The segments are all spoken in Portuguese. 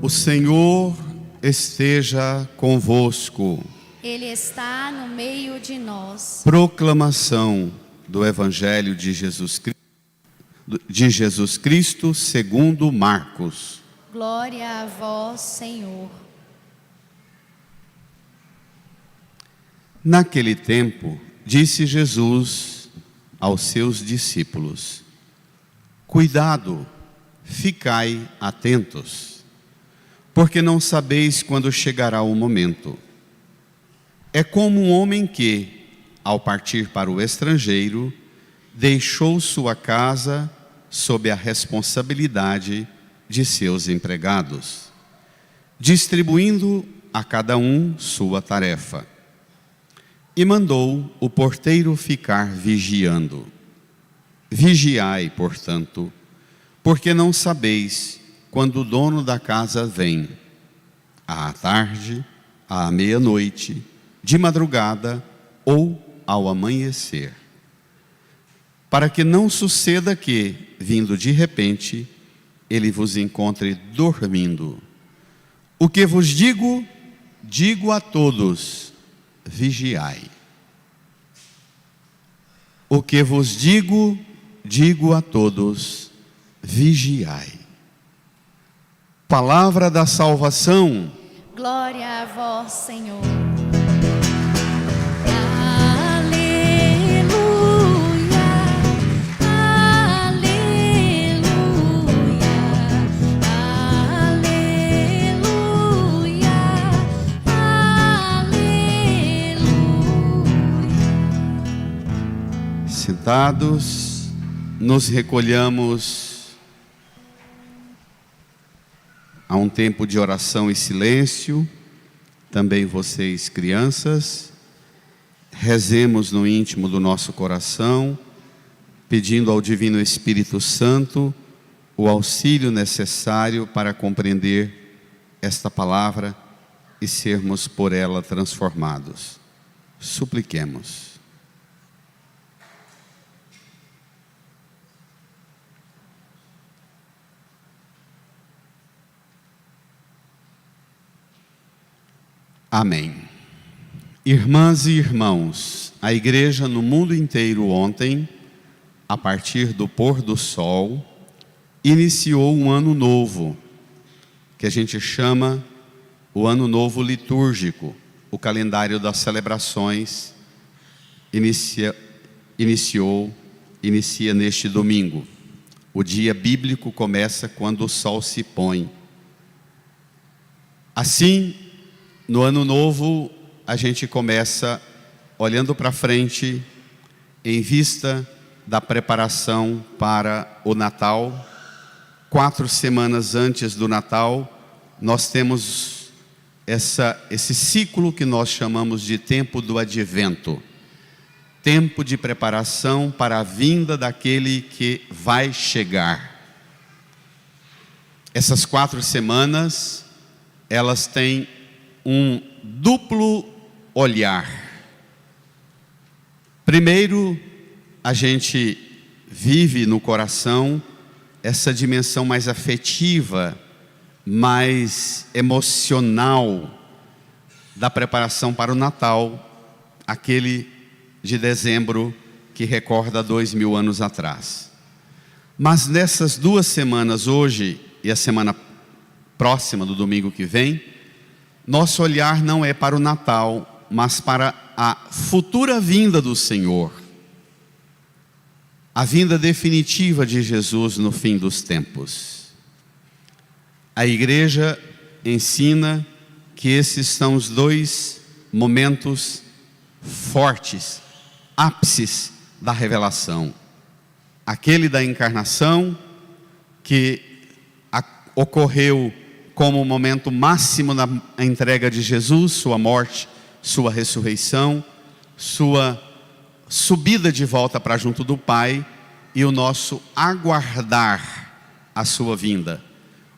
O Senhor esteja convosco. Ele está no meio de nós. Proclamação do Evangelho de Jesus Cristo segundo Marcos. Glória a vós, Senhor. Naquele tempo, disse Jesus aos seus discípulos: Cuidado, ficai atentos, porque não sabeis quando chegará o momento. É como um homem que, ao partir para o estrangeiro, deixou sua casa sob a responsabilidade de seus empregados, distribuindo a cada um sua tarefa. E mandou o porteiro ficar vigiando. Vigiai, portanto, porque não sabeis quando o dono da casa vem, à tarde, à meia-noite, de madrugada ou ao amanhecer. Para que não suceda que, vindo de repente, ele vos encontre dormindo. O que vos digo, digo a todos: vigiai. O que vos digo, digo a todos: vigiai. Palavra da salvação. Glória a vós, Senhor. Sentados, nos recolhamos a um tempo de oração e silêncio. Também vocês, crianças, rezemos no íntimo do nosso coração, pedindo ao Divino Espírito Santo o auxílio necessário para compreender esta palavra e sermos por ela transformados. Supliquemos. Amém. Irmãs e irmãos, a igreja no mundo inteiro ontem, a partir do pôr do sol, iniciou um ano novo, que a gente chama o Ano Novo Litúrgico. O calendário das celebrações inicia neste domingo. O dia bíblico começa quando o sol se põe. Assim, no ano novo, a gente começa olhando para frente, em vista da preparação para o Natal. 4 semanas antes do Natal, nós temos esse ciclo que nós chamamos de tempo do advento. Tempo de preparação para a vinda daquele que vai chegar. Essas 4 semanas, elas têm um duplo olhar. Primeiro, a gente vive no coração essa dimensão mais afetiva, mais emocional da preparação para o Natal, aquele de dezembro que recorda 2000 anos atrás. Mas nessas 2 semanas, hoje e a semana próxima, do domingo que vem, nosso olhar não é para o Natal, mas para a futura vinda do Senhor. A vinda definitiva de Jesus no fim dos tempos. A igreja ensina que esses são os 2 momentos fortes, ápices da revelação. Aquele da encarnação, que ocorreu como o momento máximo na entrega de Jesus, sua morte, sua ressurreição, sua subida de volta para junto do Pai, e o nosso aguardar a sua vinda.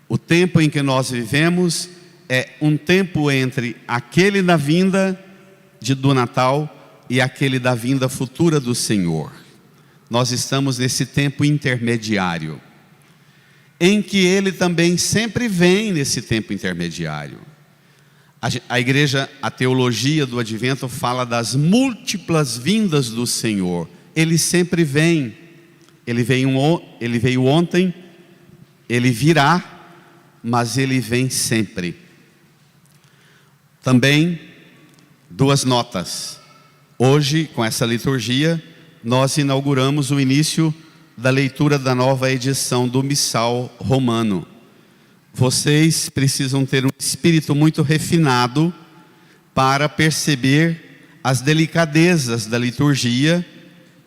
O tempo em que nós vivemos é um tempo entre aquele da vinda do Natal e aquele da vinda futura do Senhor. Nós estamos nesse tempo intermediário. em que Ele também sempre vem nesse tempo intermediário. A igreja, a teologia do Advento fala das múltiplas vindas do Senhor. Ele sempre vem. Ele veio ontem, Ele virá, mas Ele vem sempre. Também, duas notas. Hoje, com essa liturgia, nós inauguramos o início da leitura da nova edição do Missal Romano. Vocês precisam ter um espírito muito refinado para perceber as delicadezas da liturgia,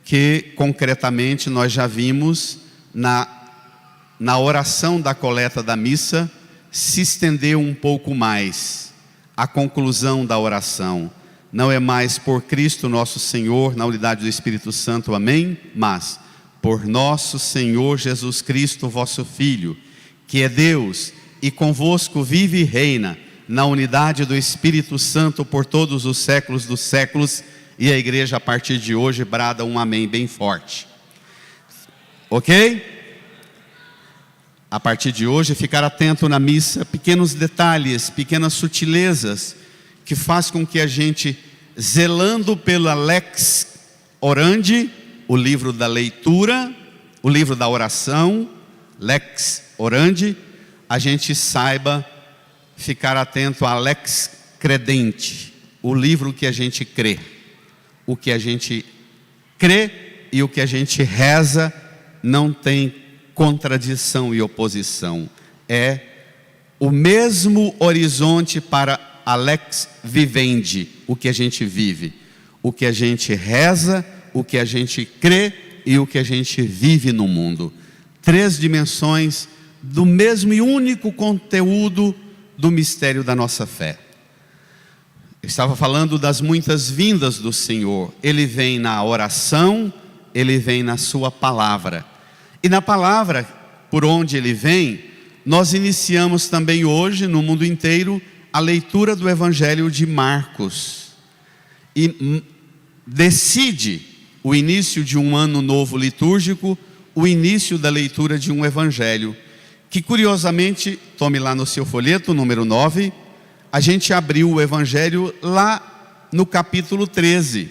que concretamente nós já vimos na oração da coleta da missa, se estendeu um pouco mais. A conclusão da oração não é mais por Cristo nosso Senhor, na unidade do Espírito Santo, amém? Mas por nosso Senhor Jesus Cristo, vosso Filho, que é Deus e convosco vive e reina na unidade do Espírito Santo por todos os séculos dos séculos. E a igreja a partir de hoje brada um amém bem forte. Ok? A partir de hoje ficar atento na missa, pequenos detalhes, pequenas sutilezas, que faz com que a gente, zelando pela lex orandi, o livro da leitura, o livro da oração, lex orandi, a gente saiba ficar atento à lex credenti, o livro que a gente crê. O que a gente crê e o que a gente reza não tem contradição e oposição. É o mesmo horizonte para a lex vivendi, o que a gente vive, o que a gente reza, o que a gente crê e o que a gente vive no mundo. Três dimensões do mesmo e único conteúdo do mistério da nossa fé. Eu estava falando das muitas vindas do Senhor. Ele vem na oração, Ele vem na sua palavra. E na palavra, por onde Ele vem, nós iniciamos também hoje, no mundo inteiro, a leitura do Evangelho de Marcos. E decide o início de um ano novo litúrgico, o início da leitura de um Evangelho, que curiosamente, tome lá no seu folheto, número 9, a gente abriu o Evangelho lá no capítulo 13.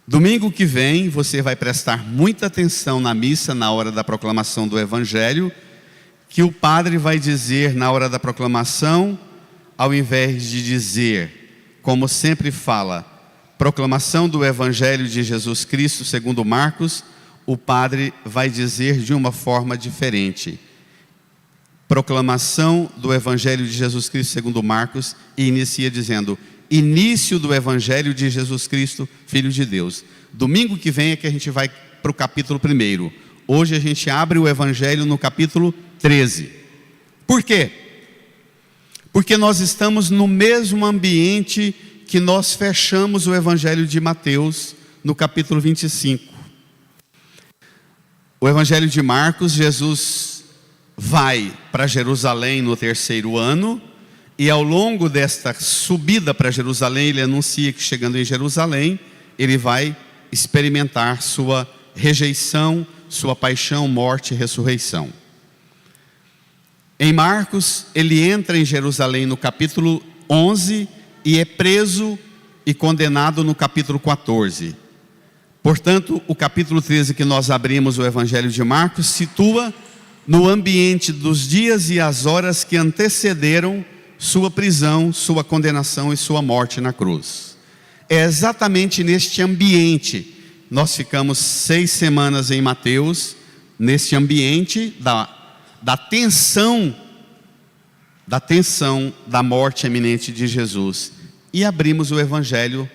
Domingo que vem, você vai prestar muita atenção na missa, na hora da proclamação do Evangelho, que o padre vai dizer na hora da proclamação, ao invés de dizer, como sempre fala, proclamação do Evangelho de Jesus Cristo segundo Marcos, o padre vai dizer de uma forma diferente. Proclamação do Evangelho de Jesus Cristo segundo Marcos, e inicia dizendo, início do Evangelho de Jesus Cristo, Filho de Deus. Domingo que vem é que a gente vai para o capítulo 1. Hoje a gente abre o Evangelho no capítulo 13. Por quê? Porque nós estamos no mesmo ambiente que nós fechamos o Evangelho de Mateus, no capítulo 25. O Evangelho de Marcos, Jesus vai para Jerusalém no 3º ano, e ao longo desta subida para Jerusalém, ele anuncia que chegando em Jerusalém, ele vai experimentar sua rejeição, sua paixão, morte e ressurreição. Em Marcos, ele entra em Jerusalém no capítulo 11 e é preso e condenado no capítulo 14. Portanto, o capítulo 13 que nós abrimos o Evangelho de Marcos situa no ambiente dos dias e as horas que antecederam sua prisão, sua condenação e sua morte na cruz. É exatamente neste ambiente, nós ficamos 6 semanas em Mateus, neste ambiente da tensão da morte iminente de Jesus. E abrimos o Evangelho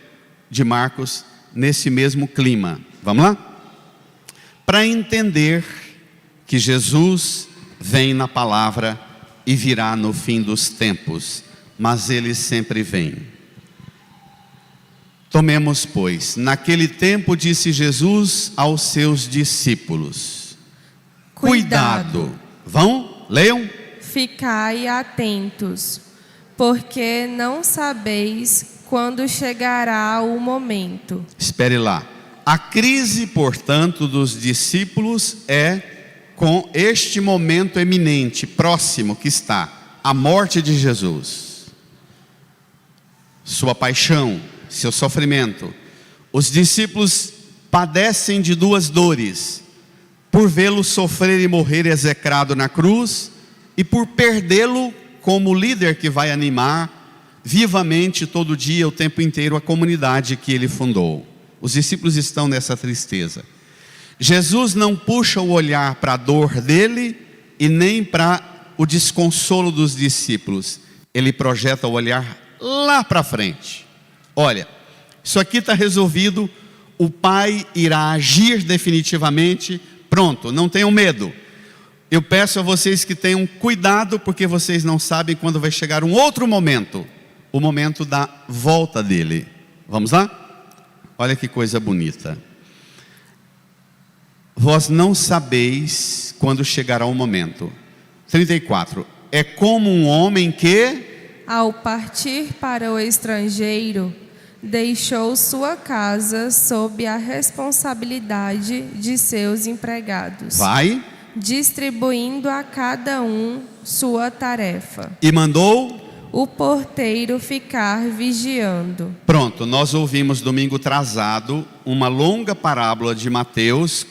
de Marcos nesse mesmo clima. Vamos lá? Para entender que Jesus vem na palavra e virá no fim dos tempos, mas Ele sempre vem. Tomemos, pois, naquele tempo disse Jesus aos seus discípulos, cuidado. Vão, leiam. Ficai atentos, porque não sabeis quando chegará o momento. Espere lá. A crise, portanto, dos discípulos é com este momento eminente, próximo que está, a morte de Jesus, sua paixão, seu sofrimento. Os discípulos padecem de duas dores: por vê-lo sofrer e morrer execrado na cruz, e por perdê-lo como líder que vai animar vivamente todo dia, o tempo inteiro, a comunidade que ele fundou. Os discípulos estão nessa tristeza. Jesus não puxa o olhar para a dor dele e nem para o desconsolo dos discípulos. Ele projeta o olhar lá para frente. Olha, isso aqui está resolvido, o Pai irá agir definitivamente, pronto, não tenham medo. Eu peço a vocês que tenham cuidado, porque vocês não sabem quando vai chegar um outro momento, o momento da volta dele. Vamos lá? Olha que coisa bonita. Vós não sabeis quando chegará o momento. 34. É como um homem que, ao partir para o estrangeiro, deixou sua casa sob a responsabilidade de seus empregados, distribuindo a cada um sua tarefa. E mandou o porteiro ficar vigiando. Pronto, nós ouvimos domingo atrasado uma longa parábola de Mateus,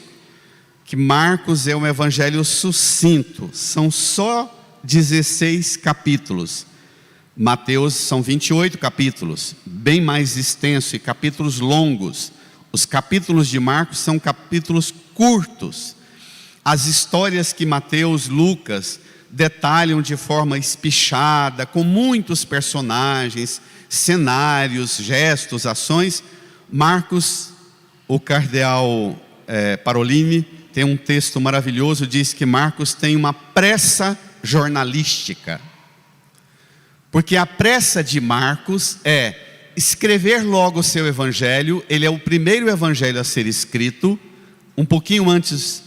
que Marcos é um evangelho sucinto, são só 16 capítulos. Mateus são 28 capítulos, bem mais extenso, e capítulos longos. Os capítulos de Marcos são capítulos curtos. As histórias que Mateus, Lucas detalham de forma espichada, com muitos personagens, cenários, gestos, ações. Marcos, o cardeal Parolini, tem um texto maravilhoso, diz que Marcos tem uma pressa jornalística. Porque a pressa de Marcos é escrever logo o seu evangelho. Ele é o primeiro evangelho a ser escrito, um pouquinho antes,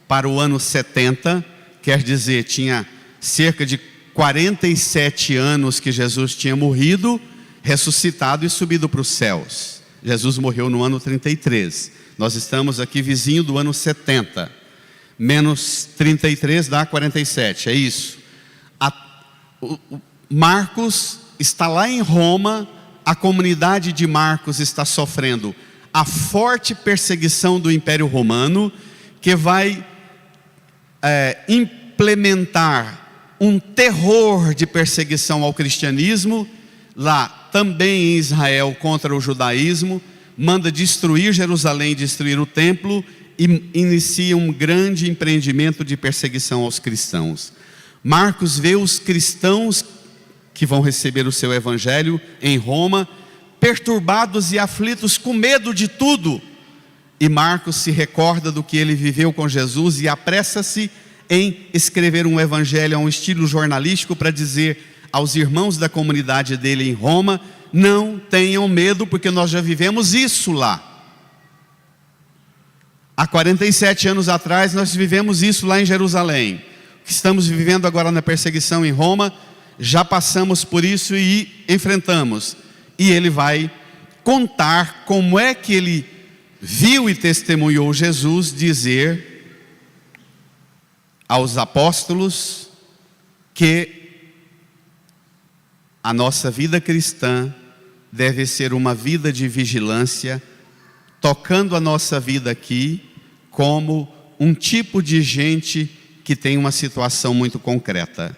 para o ano 70, quer dizer, tinha cerca de 47 anos que Jesus tinha morrido, ressuscitado e subido para os céus. Jesus morreu no ano 33. Nós estamos aqui vizinho do ano 70. Menos 33 dá 47, é isso. Marcos está lá em Roma, a comunidade de Marcos está sofrendo a forte perseguição do Império Romano, que vai implementar um terror de perseguição ao cristianismo, lá também em Israel contra o judaísmo, manda destruir Jerusalém, destruir o templo, e inicia um grande empreendimento de perseguição aos cristãos. Marcos vê os cristãos que vão receber o seu evangelho em Roma, perturbados e aflitos, com medo de tudo. E Marcos se recorda do que ele viveu com Jesus e apressa-se em escrever um evangelho a um estilo jornalístico para dizer aos irmãos da comunidade dele em Roma: não tenham medo, porque nós já vivemos isso lá. Há 47 anos atrás nós vivemos isso lá em Jerusalém. O que estamos vivendo agora na perseguição em Roma, já passamos por isso e enfrentamos. E ele vai contar como é que ele viu e testemunhou Jesus dizer aos apóstolos que a nossa vida cristã deve ser uma vida de vigilância, tocando a nossa vida aqui como um tipo de gente que tem uma situação muito concreta.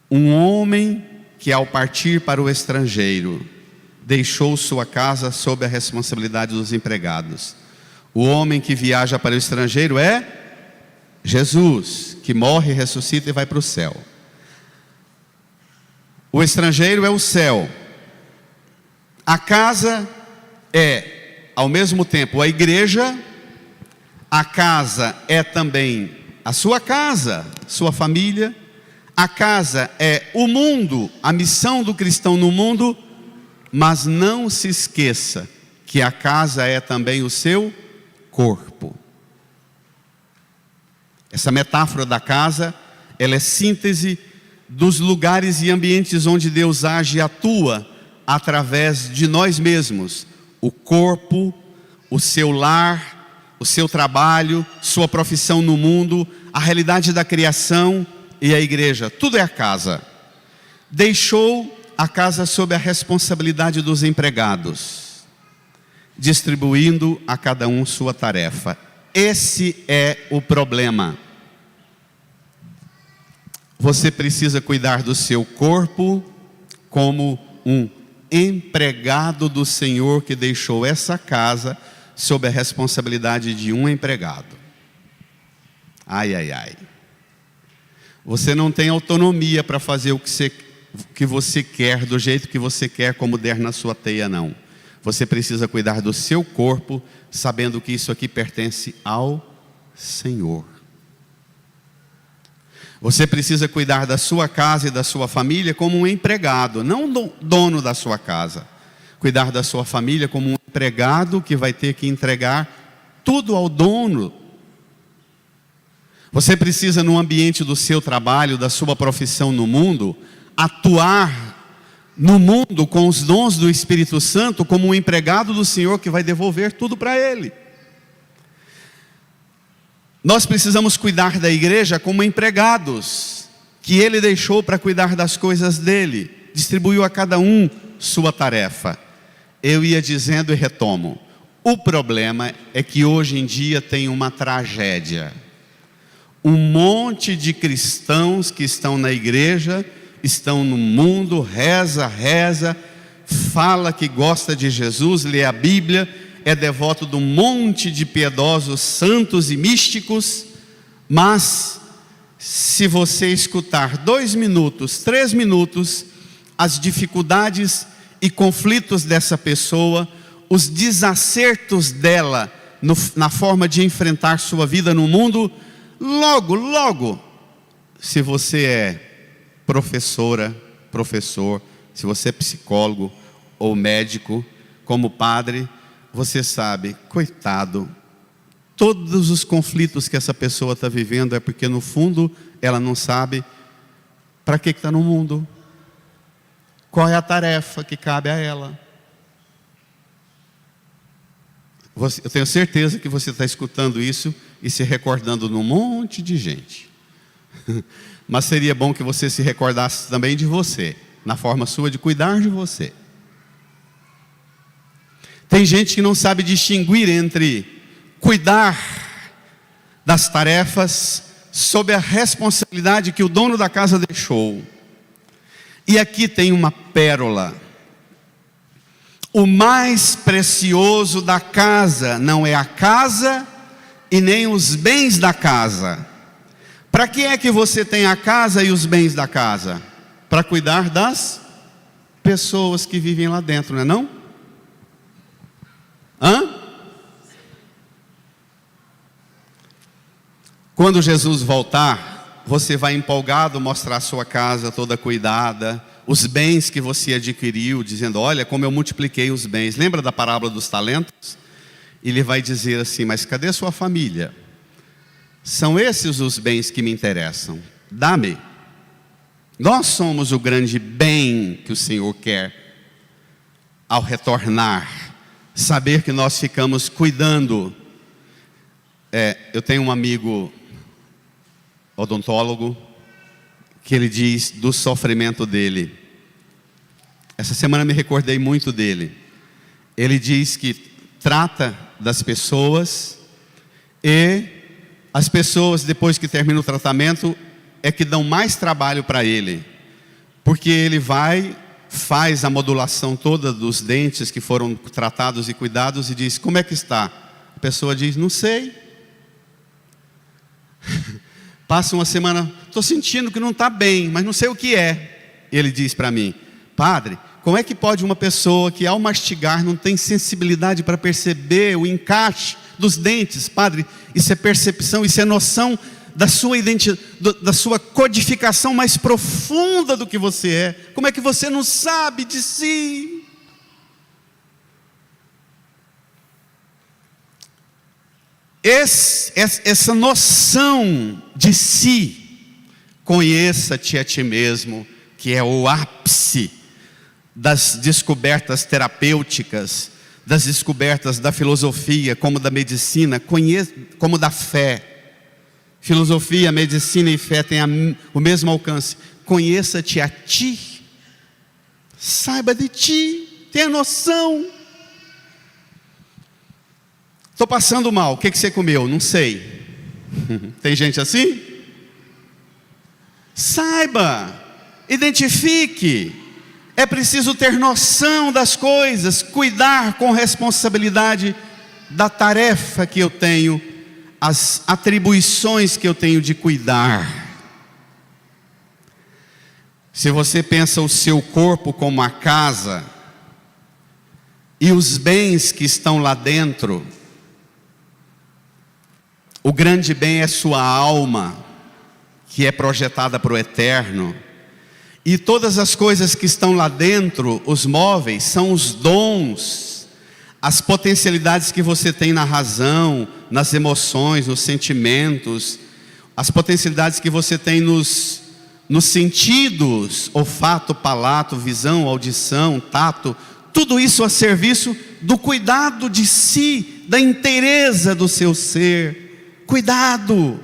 Um homem que, ao partir para o estrangeiro, deixou sua casa sob a responsabilidade dos empregados. O homem que viaja para o estrangeiro é Jesus, que morre, ressuscita e vai para o céu. O estrangeiro é o céu. A casa é, ao mesmo tempo, a igreja. A casa é também a sua casa, sua família. A casa é o mundo, a missão do cristão no mundo. Mas não se esqueça que a casa é também o seu corpo. Essa metáfora da casa, ela é síntese dos lugares e ambientes onde Deus age e atua através de nós mesmos. O corpo, o seu lar, o seu trabalho, sua profissão no mundo, a realidade da criação e a igreja. Tudo é a casa. Deixou a casa sob a responsabilidade dos empregados, distribuindo a cada um sua tarefa. Esse é o problema. Você precisa cuidar do seu corpo como um empregado do Senhor que deixou essa casa sob a responsabilidade de um empregado. Ai, ai, ai. Você não tem autonomia para fazer o que você quer, do jeito que você quer, como der na sua teia, não. Você precisa cuidar do seu corpo, sabendo que isso aqui pertence ao Senhor. Você precisa cuidar da sua casa e da sua família como um empregado, não dono da sua casa. Cuidar da sua família como um empregado que vai ter que entregar tudo ao dono. Você precisa, no ambiente do seu trabalho, da sua profissão no mundo, atuar no mundo com os dons do Espírito Santo como um empregado do Senhor que vai devolver tudo para Ele. Nós precisamos cuidar da igreja como empregados, que Ele deixou para cuidar das coisas dEle, distribuiu a cada um sua tarefa. Eu ia dizendo e retomo, o problema é que hoje em dia tem uma tragédia. Um monte de cristãos que estão na igreja, estão no mundo, reza, fala que gosta de Jesus, lê a Bíblia, é devoto de um monte de piedosos, santos e místicos, mas se você escutar 2 minutos, 3 minutos, as dificuldades e conflitos dessa pessoa, os desacertos dela na forma de enfrentar sua vida no mundo, logo, se você é professora, professor, se você é psicólogo ou médico, como padre, você sabe, coitado, todos os conflitos que essa pessoa está vivendo é porque no fundo ela não sabe para que está no mundo, qual é a tarefa que cabe a ela. Eu tenho certeza que você está escutando isso e se recordando num monte de gente. Mas seria bom que você se recordasse também de você, na forma sua de cuidar de você. Tem gente que não sabe distinguir entre cuidar das tarefas sob a responsabilidade que o dono da casa deixou. E aqui tem uma pérola. O mais precioso da casa não é a casa e nem os bens da casa. Para que é que você tem a casa e os bens da casa? Para cuidar das pessoas que vivem lá dentro, não é não? Quando Jesus voltar, você vai empolgado mostrar a sua casa toda cuidada, os bens que você adquiriu, dizendo, olha como eu multipliquei os bens. Lembra da parábola dos talentos? Ele vai dizer assim, mas cadê a sua família? São esses os bens que me interessam, dá-me. Nós somos o grande bem que o Senhor quer ao retornar. Saber que nós ficamos cuidando. Eu tenho um amigo odontólogo que ele diz do sofrimento dele. Essa semana me recordei muito dele. Ele diz que trata das pessoas e as pessoas depois que termina o tratamento é que dão mais trabalho para ele, porque ele faz a modulação toda dos dentes que foram tratados e cuidados e diz, como é que está? A pessoa diz, não sei. Passa uma semana, estou sentindo que não está bem, mas não sei o que é. Ele diz para mim, padre, como é que pode uma pessoa que ao mastigar não tem sensibilidade para perceber o encaixe dos dentes? Padre, isso é percepção, isso é noção da sua identidade, da sua codificação mais profunda do que você é. Como é que você não sabe de si? Essa noção de si, conheça-te a ti mesmo, que é o ápice das descobertas terapêuticas, das descobertas da filosofia, como da medicina, como da fé. Filosofia, medicina e fé têm o mesmo alcance. Conheça-te a ti. Saiba de ti. Tenha noção. Estou passando mal. O que você comeu? Não sei. Tem gente assim? Saiba. Identifique. É preciso ter noção das coisas. Cuidar com responsabilidade da tarefa que eu tenho. As atribuições que eu tenho de cuidar. Se você pensa o seu corpo como a casa, e os bens que estão lá dentro, o grande bem é sua alma, que é projetada para o eterno, e todas as coisas que estão lá dentro, os móveis, são os dons, as potencialidades que você tem na razão, nas emoções, nos sentimentos, as potencialidades que você tem nos sentidos, olfato, palato, visão, audição, tato, tudo isso a serviço do cuidado de si, da inteireza do seu ser. Cuidado!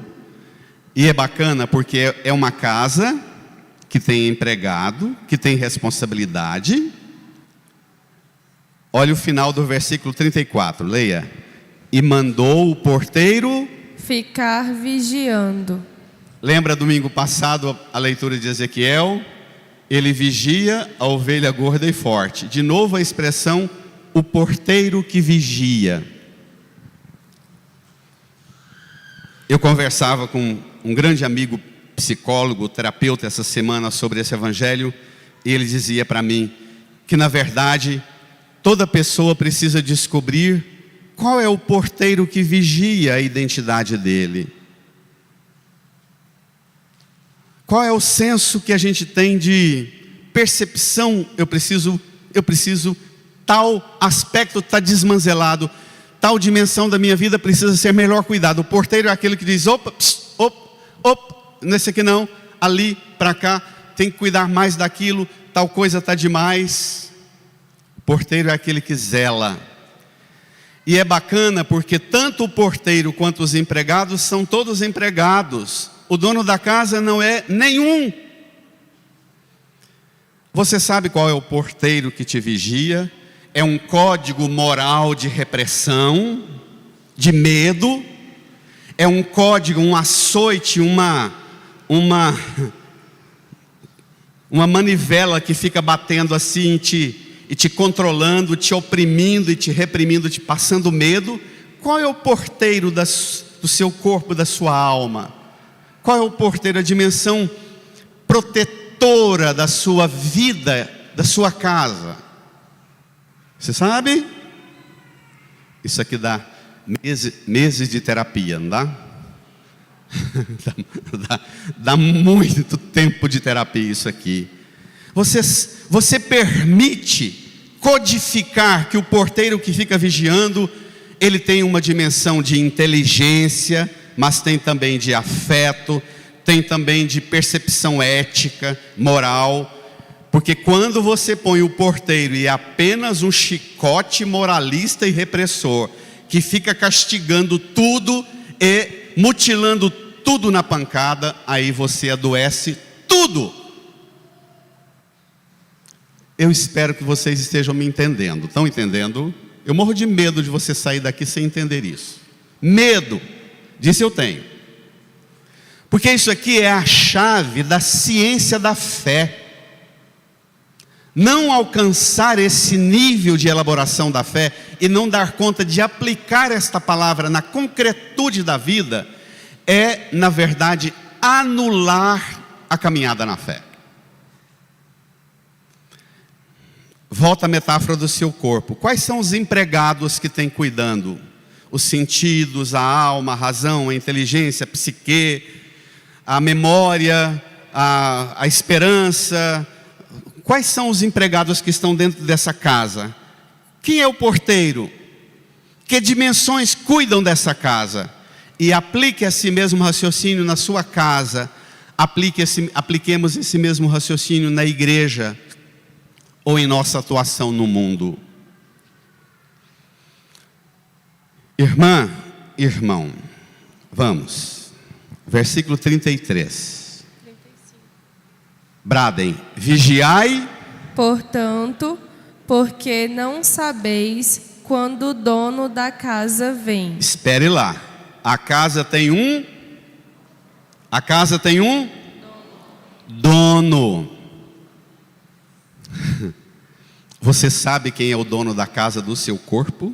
E é bacana porque é uma casa que tem empregado, que tem responsabilidade. Olha o final do versículo 34, leia. E mandou o porteiro ficar vigiando. Lembra domingo passado a leitura de Ezequiel? Ele vigia a ovelha gorda e forte. De novo a expressão, o porteiro que vigia. Eu conversava com um grande amigo psicólogo, terapeuta essa semana sobre esse evangelho. E ele dizia para mim que na verdade toda pessoa precisa descobrir qual é o porteiro que vigia a identidade dele. Qual é o senso que a gente tem de percepção? Eu preciso, tal aspecto está desmanzelado, tal dimensão da minha vida precisa ser melhor cuidado. O porteiro é aquele que diz, opa, nesse aqui não, ali, para cá, tem que cuidar mais daquilo, tal coisa está demais. O porteiro é aquele que zela. E é bacana porque tanto o porteiro quanto os empregados são todos empregados. O dono da casa não é nenhum. Você sabe qual é o porteiro que te vigia? É um código moral de repressão, de medo. É um código, um açoite, uma manivela que fica batendo assim e te controlando, te oprimindo e te reprimindo, te passando medo. Qual é o porteiro do seu corpo, da sua alma? Qual é o porteiro, a dimensão protetora da sua vida, da sua casa? Você sabe? Isso aqui dá meses de terapia, não dá? dá muito tempo de terapia isso aqui. Você permite codificar que o porteiro que fica vigiando, ele tem uma dimensão de inteligência, mas tem também de afeto, tem também de percepção ética, moral. Porque quando você põe o porteiro e é apenas um chicote moralista e repressor, que fica castigando tudo e mutilando tudo na pancada, aí você adoece tudo. Eu espero que vocês estejam me entendendo. Estão entendendo? Eu morro de medo de você sair daqui sem entender isso. Medo. Disso eu tenho. Porque isso aqui é a chave da ciência da fé. Não alcançar esse nível de elaboração da fé e não dar conta de aplicar esta palavra na concretude da vida é, na verdade, anular a caminhada na fé. Volta à metáfora do seu corpo. Quais são os empregados que tem cuidando? Os sentidos, a alma, a razão, a inteligência, a psique, a memória, a esperança. Quais são os empregados que estão dentro dessa casa? Quem é o porteiro? Que dimensões cuidam dessa casa? E aplique esse mesmo raciocínio na sua casa. Apliquemos esse mesmo raciocínio na igreja ou em nossa atuação no mundo. Irmã, irmão, vamos. versículo 33. Bradem: vigiai, Portanto, porque não sabeis quando o dono da casa vem. espere lá. A casa tem um dono. Você sabe quem é o dono da casa do seu corpo?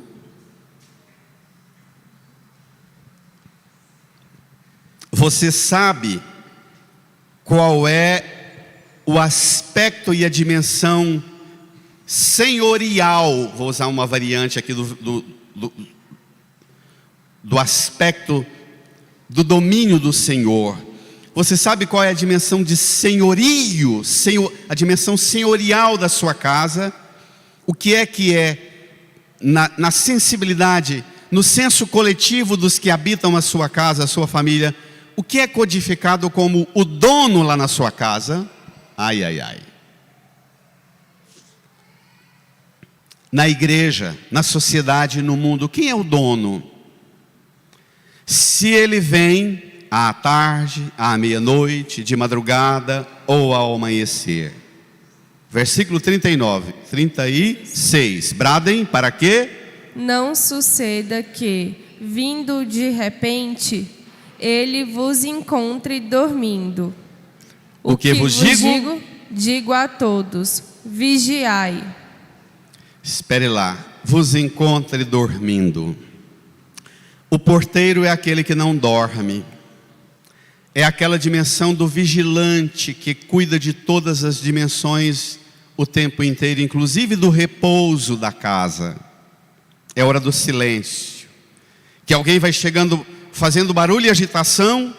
Você sabe qual é o aspecto e a dimensão senhorial? Vou usar uma variante aqui do aspecto do domínio do Senhor. Você sabe qual é a dimensão de senhorio, a dimensão senhorial da sua casa? O que é na sensibilidade, no senso coletivo dos que habitam a sua casa, a sua família, o que é codificado como o dono lá na sua casa? Ai, ai, ai. Na igreja, na sociedade, no mundo, quem é o dono? Se ele vem à tarde, à meia-noite, de madrugada ou ao amanhecer. Versículo 36. Bradem, para quê? Não suceda que, vindo de repente, ele vos encontre dormindo. O que vos digo? Digo a todos: vigiai. Espere lá, vos encontre dormindo. O porteiro é aquele que não dorme. É aquela dimensão do vigilante que cuida de todas as dimensões o tempo inteiro, inclusive do repouso da casa. É hora do silêncio. Que alguém vai chegando, fazendo barulho e agitação.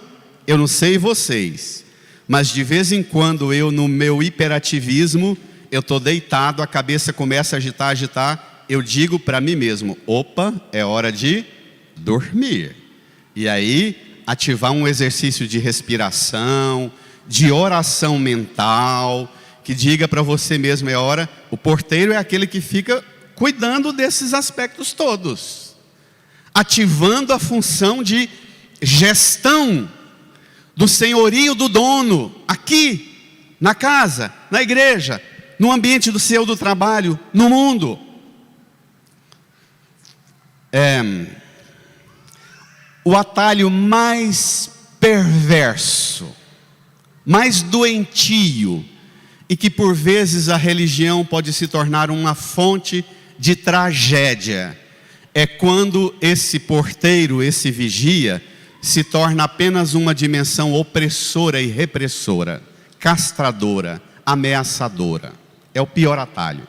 Eu não sei vocês, mas de vez em quando eu, no meu hiperativismo, eu estou deitado, a cabeça começa a agitar, eu digo para mim mesmo: opa, é hora de dormir. E aí ativar um exercício de respiração, de oração mental, que diga para você mesmo: é hora. O porteiro é aquele que fica cuidando desses aspectos todos, ativando a função de gestão do senhorio do dono, aqui, na casa, na igreja, no ambiente do trabalho, no mundo. O atalho mais perverso, mais doentio, e que por vezes a religião pode se tornar uma fonte de tragédia, é quando esse porteiro, esse vigia, se torna apenas uma dimensão opressora e repressora, castradora, ameaçadora. É o pior atalho.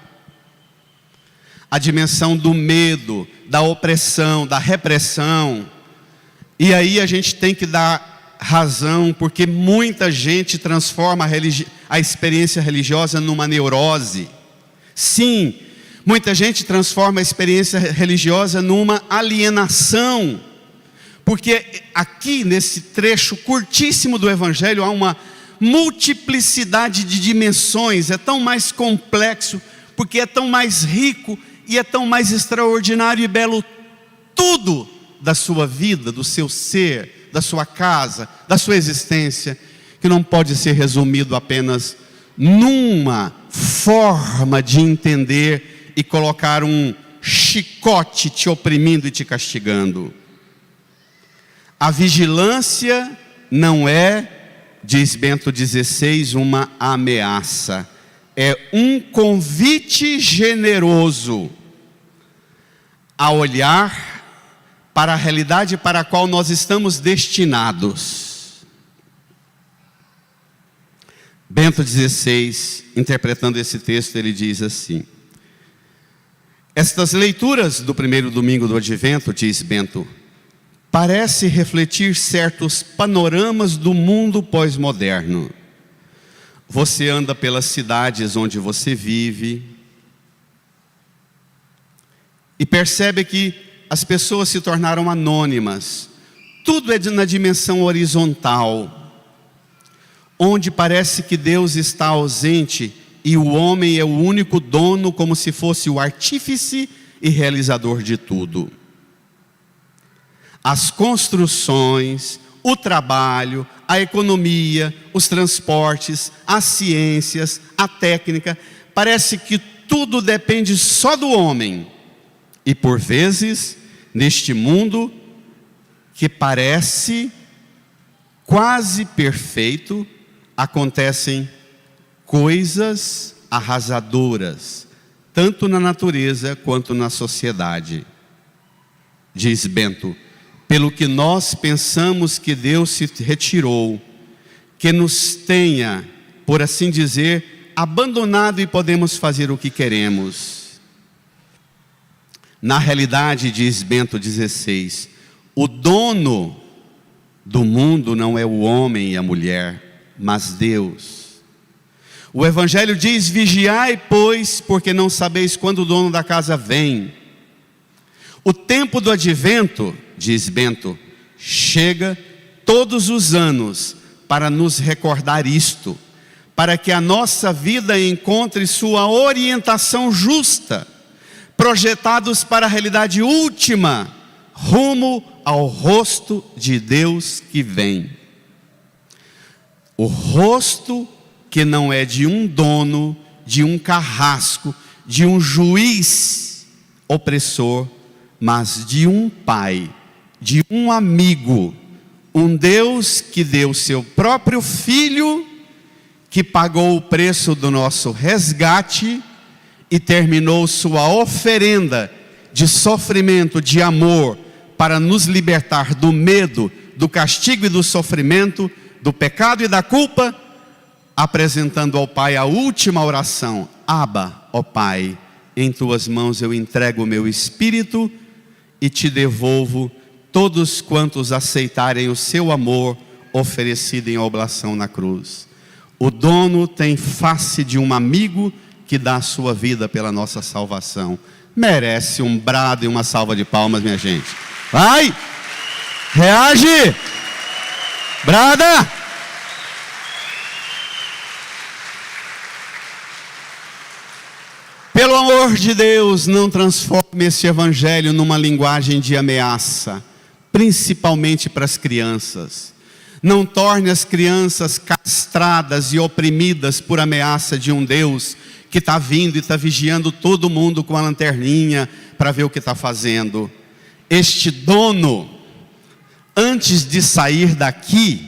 A dimensão do medo, da opressão, da repressão. E aí a gente tem que dar razão, porque muita gente transforma a experiência religiosa numa neurose. Sim, muita gente transforma a experiência religiosa numa alienação, porque aqui nesse trecho curtíssimo do Evangelho há uma multiplicidade de dimensões. É tão mais complexo, porque é tão mais rico e é tão mais extraordinário e belo tudo da sua vida, do seu ser, da sua casa, da sua existência, que não pode ser resumido apenas numa forma de entender e colocar um chicote te oprimindo e te castigando. A vigilância não é, diz Bento XVI, uma ameaça, é um convite generoso a olhar para a realidade para a qual nós estamos destinados. Bento XVI, interpretando esse texto, ele diz assim: estas leituras do primeiro domingo do Advento, diz Bento, parece refletir certos panoramas do mundo pós-moderno. Você anda pelas cidades onde você vive e percebe que as pessoas se tornaram anônimas. Tudo é na dimensão horizontal, onde parece que Deus está ausente e o homem é o único dono, como se fosse o artífice e realizador de tudo. As construções, o trabalho, a economia, os transportes, as ciências, a técnica. Parece que tudo depende só do homem. E por vezes, neste mundo que parece quase perfeito, acontecem coisas arrasadoras, tanto na natureza quanto na sociedade. Diz Bento: pelo que nós pensamos que Deus se retirou, que nos tenha, por assim dizer, abandonado e podemos fazer o que queremos. Na realidade, diz Bento XVI, o dono do mundo não é o homem e a mulher, mas Deus. O Evangelho diz: vigiai, pois, porque não sabeis quando o dono da casa vem. O tempo do advento, diz Bento, chega todos os anos para nos recordar isto, para que a nossa vida encontre sua orientação justa, projetados para a realidade última, rumo ao rosto de Deus que vem. O rosto que não é de um dono, de um carrasco, de um juiz opressor, mas de um pai, de um amigo, um Deus que deu seu próprio filho, que pagou o preço do nosso resgate e terminou sua oferenda de sofrimento, de amor, para nos libertar do medo, do castigo e do sofrimento, do pecado e da culpa, apresentando ao Pai a última oração: Abba, ó Pai, em tuas mãos eu entrego o meu espírito e te devolvo todos quantos aceitarem o seu amor oferecido em oblação na cruz. O dono tem face de um amigo que dá a sua vida pela nossa salvação. Merece um brado e uma salva de palmas, minha gente. Vai! Reage! Brada! Pelo amor de Deus, não transforme esse evangelho numa linguagem de ameaça, principalmente para as crianças. Não torne as crianças castradas e oprimidas por ameaça de um Deus que está vindo e está vigiando todo mundo com a lanterninha para ver o que está fazendo. Este dono, antes de sair daqui,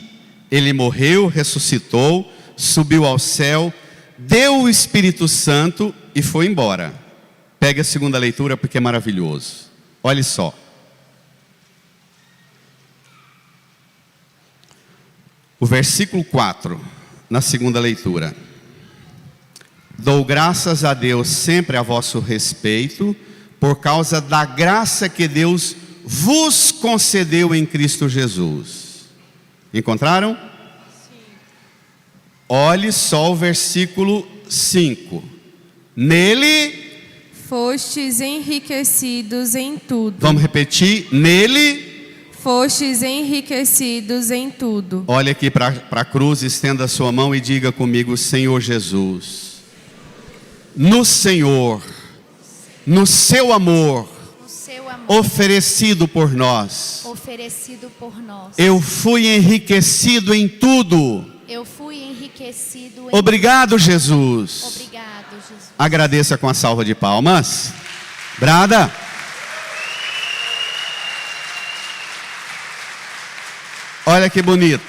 ele morreu, ressuscitou, subiu ao céu, deu o Espírito Santo e foi embora. Pegue a segunda leitura porque é maravilhoso. Olhe só. O versículo 4, na segunda leitura. Dou graças a Deus sempre a vosso respeito, por causa da graça que Deus vos concedeu em Cristo Jesus. Encontraram? Sim. Olhe só o versículo 5. Nele fostes enriquecidos em tudo. Vamos repetir. Nele fostes enriquecidos em tudo. Olhe aqui para a cruz, estenda a sua mão e diga comigo: Senhor Jesus, no Senhor, no seu amor, oferecido por nós, eu fui enriquecido em tudo. Obrigado, Jesus. Obrigado, Jesus. Agradeça com a salva de palmas. Brada. Olha que bonito.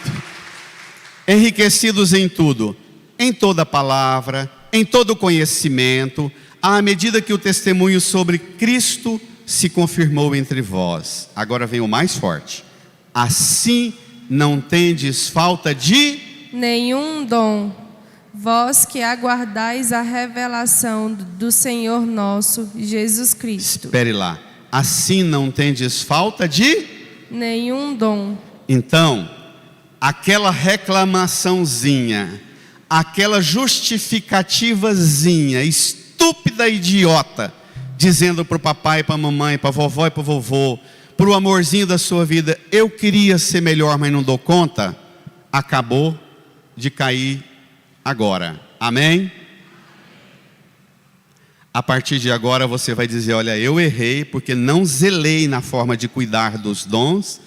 Enriquecidos em tudo, em toda palavra, em todo conhecimento, à medida que o testemunho sobre Cristo se confirmou entre vós. Agora vem o mais forte. Assim não tendes falta de nenhum dom, vós que aguardais a revelação do Senhor nosso Jesus Cristo. Espere lá. Assim não tendes falta de nenhum dom. Então, aquela reclamaçãozinha, aquela justificativazinha estúpida e idiota, dizendo para o papai, para a mamãe, para a vovó e para o vovô, para o amorzinho da sua vida: eu queria ser melhor, mas não dou conta, acabou de cair agora. Amém? A partir de agora você vai dizer: olha, eu errei porque não zelei na forma de cuidar dos dons,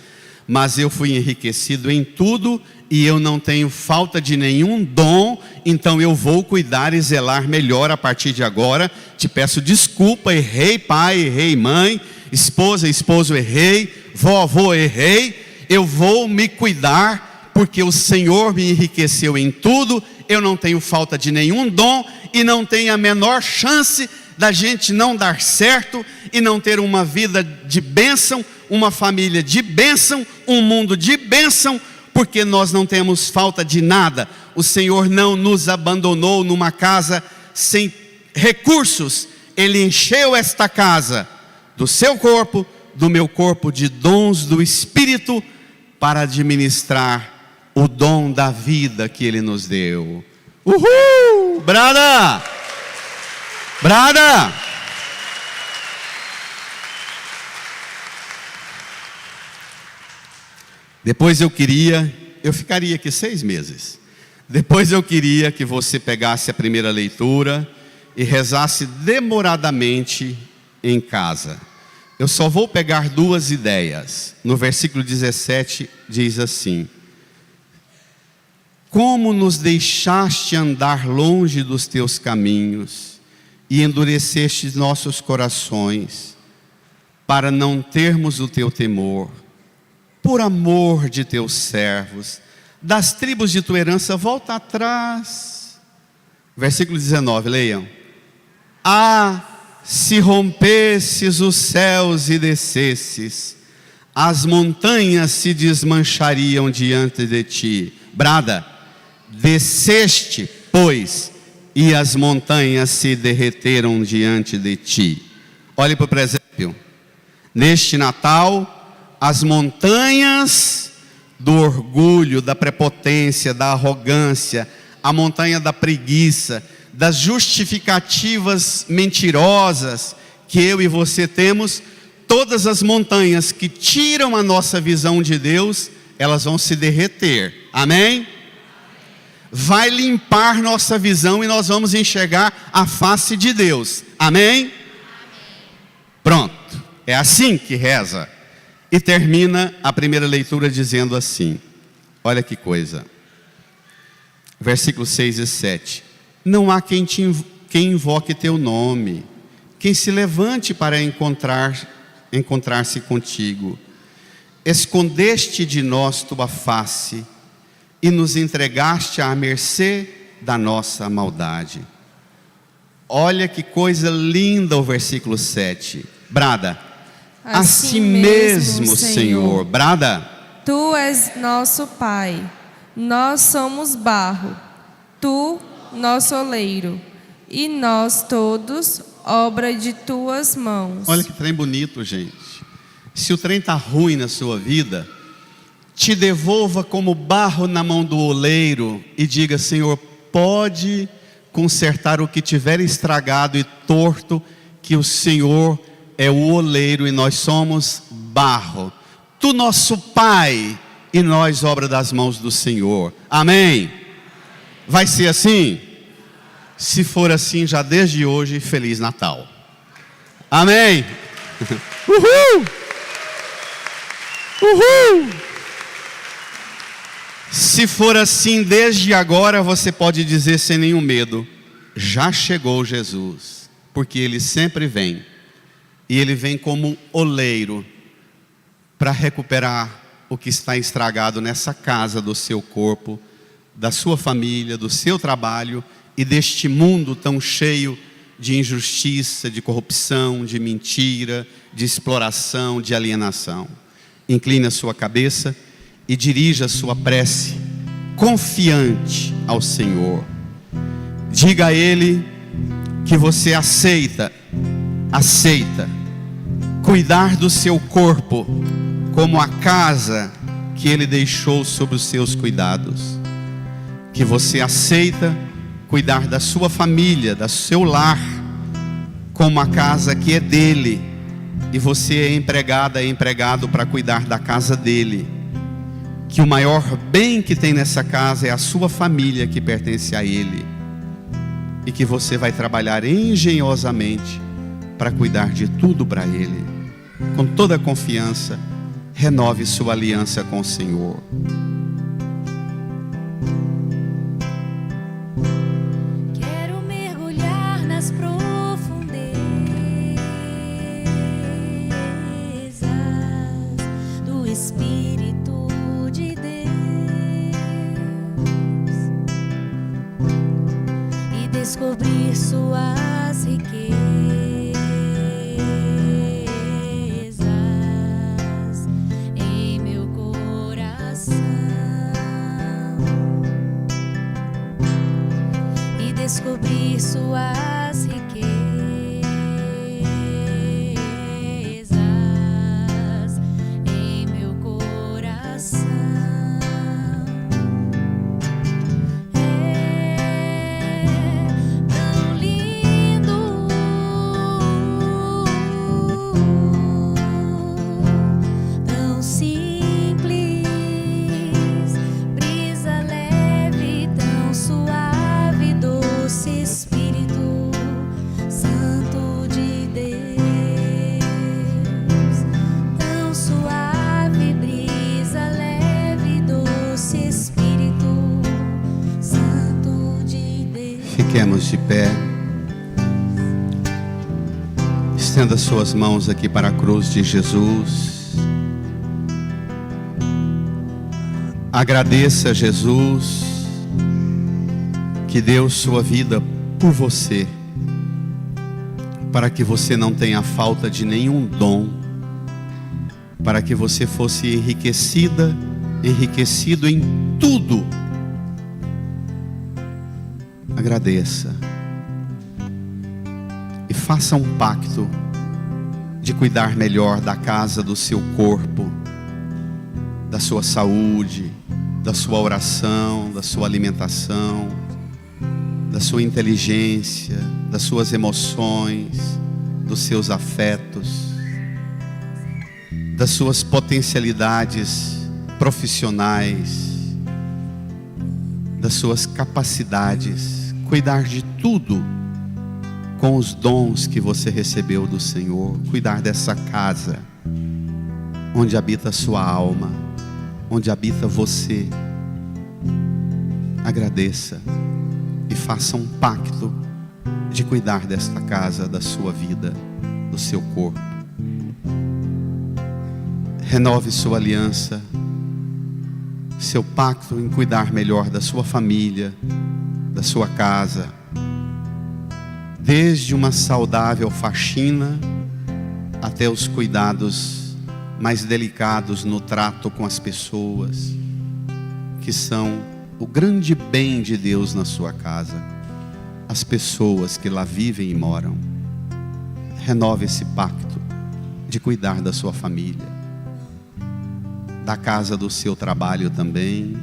mas eu fui enriquecido em tudo e eu não tenho falta de nenhum dom, então eu vou cuidar e zelar melhor a partir de agora. Te peço desculpa, errei pai, errei mãe, esposa, esposo, errei, vovô, errei. Eu vou me cuidar, porque o Senhor me enriqueceu em tudo, eu não tenho falta de nenhum dom e não tenho a menor chance da gente não dar certo e não ter uma vida de bênção, uma família de bênção, um mundo de bênção, porque nós não temos falta de nada. O Senhor não nos abandonou numa casa sem recursos. Ele encheu esta casa do seu corpo, do meu corpo, de dons do Espírito, para administrar o dom da vida que Ele nos deu. Uhul! Brada! Brada! Depois eu ficaria aqui 6 meses. Depois eu queria que você pegasse a primeira leitura e rezasse demoradamente em casa. Eu só vou pegar 2 ideias. No versículo 17 diz assim: como nos deixaste andar longe dos teus caminhos e endureceste nossos corações, para não termos o teu temor. Por amor de teus servos, das tribos de tua herança, volta atrás. Versículo 19, leiam. Se rompesses os céus e descesses, as montanhas se desmanchariam diante de ti. Brada, desceste, pois, e as montanhas se derreteram diante de ti. Olhe para o presépio. Neste Natal, as montanhas do orgulho, da prepotência, da arrogância, a montanha da preguiça, das justificativas mentirosas que eu e você temos, todas as montanhas que tiram a nossa visão de Deus, elas vão se derreter. Amém? Vai limpar nossa visão e nós vamos enxergar a face de Deus. Amém? Pronto. É assim que reza. E termina a primeira leitura dizendo assim, olha que coisa, versículos 6 e 7. Não há quem invoque teu nome, quem se levante para encontrar-se contigo. Escondeste de nós tua face e nos entregaste à mercê da nossa maldade. Olha que coisa linda o versículo 7. Brada. Assim mesmo, Senhor. Brada. Tu és nosso Pai, nós somos barro, tu, nosso oleiro, e nós todos, obra de tuas mãos. Olha que trem bonito, gente. Se o trem está ruim na sua vida, te devolva como barro na mão do oleiro e diga: Senhor, pode consertar o que tiver estragado e torto, que o Senhor é o oleiro e nós somos barro. Tu, nosso Pai, e nós, obra das mãos do Senhor. Amém? Vai ser assim? Se for assim, já desde hoje, Feliz Natal. Amém? Uhul! Uhul! Se for assim, desde agora, você pode dizer sem nenhum medo: já chegou Jesus, porque Ele sempre vem. E Ele vem como oleiro para recuperar o que está estragado nessa casa do seu corpo, da sua família, do seu trabalho e deste mundo tão cheio de injustiça, de corrupção, de mentira, de exploração, de alienação. Incline a sua cabeça e dirija a sua prece confiante ao Senhor. Diga a Ele que você aceita cuidar do seu corpo como a casa que Ele deixou sob os seus cuidados. Que você aceita cuidar da sua família, do seu lar, como a casa que é dele, e você é empregada, é empregado para cuidar da casa dele. Que o maior bem que tem nessa casa é a sua família, que pertence a ele, e que você vai trabalhar engenhosamente para cuidar de tudo para ele, com toda a confiança, renove sua aliança com o Senhor. Quero mergulhar nas profundezas do Espírito de Deus e descobrir suas riquezas em meu coração e descobrir suas riquezas em meu coração. Tão lindo, tão simples, brisa leve, tão suave, doce Espírito Santo de Deus. Tão suave, brisa leve, doce Espírito Santo de Deus. Fiquemos de pé. Estenda suas mãos aqui para a cruz de Jesus. Agradeça a Jesus que deu sua vida por você, para que você não tenha falta de nenhum dom, para que você fosse enriquecido em tudo. Agradeça e faça um pacto de cuidar melhor da casa do seu corpo, da sua saúde, da sua oração, da sua alimentação, da sua inteligência, das suas emoções, dos seus afetos, das suas potencialidades profissionais, das suas capacidades, cuidar de tudo com os dons que você recebeu do Senhor, cuidar dessa casa onde habita a sua alma, onde habita você. Agradeça e faça um pacto de cuidar desta casa, da sua vida, do seu corpo. Renove sua aliança, seu pacto em cuidar melhor da sua família, da sua casa, desde uma saudável faxina até os cuidados mais delicados no trato com as pessoas, que são o grande bem de Deus na sua casa, as pessoas que lá vivem e moram. Renove esse pacto de cuidar da sua família, da casa do seu trabalho também,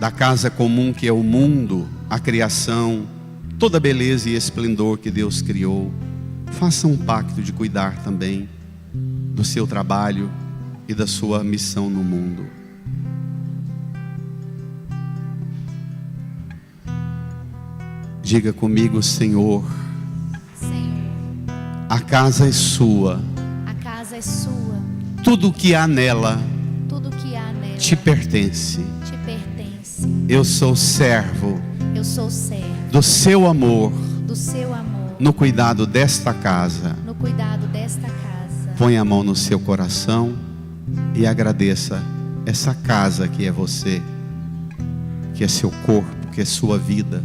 da casa comum que é o mundo, a criação, toda a beleza e esplendor que Deus criou. Faça um pacto de cuidar também do seu trabalho e da sua missão no mundo. Diga comigo: Senhor, a casa é sua, A casa é sua, tudo que há nela tudo que há nela te pertence. te pertence. Eu sou servo Eu sou servo do seu amor do seu amor, no cuidado desta casa. no cuidado desta casa. Põe a mão no seu coração e agradeça essa casa que é você, que é seu corpo, que é sua vida,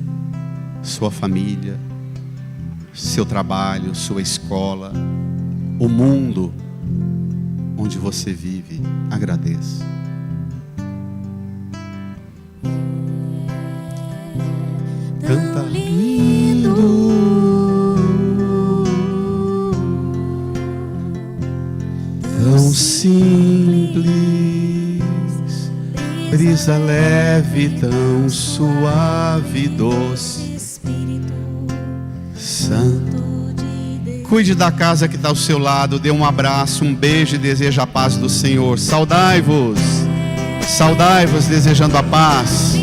sua família, seu trabalho, sua escola, o mundo onde você vive. Agradeça. Canta lindo, tão simples, brisa leve, tão suave, doce, Santo. Cuide da casa que está ao seu lado, dê um abraço, um beijo e deseja a paz do Senhor. Saudai-vos, saudai-vos desejando a paz.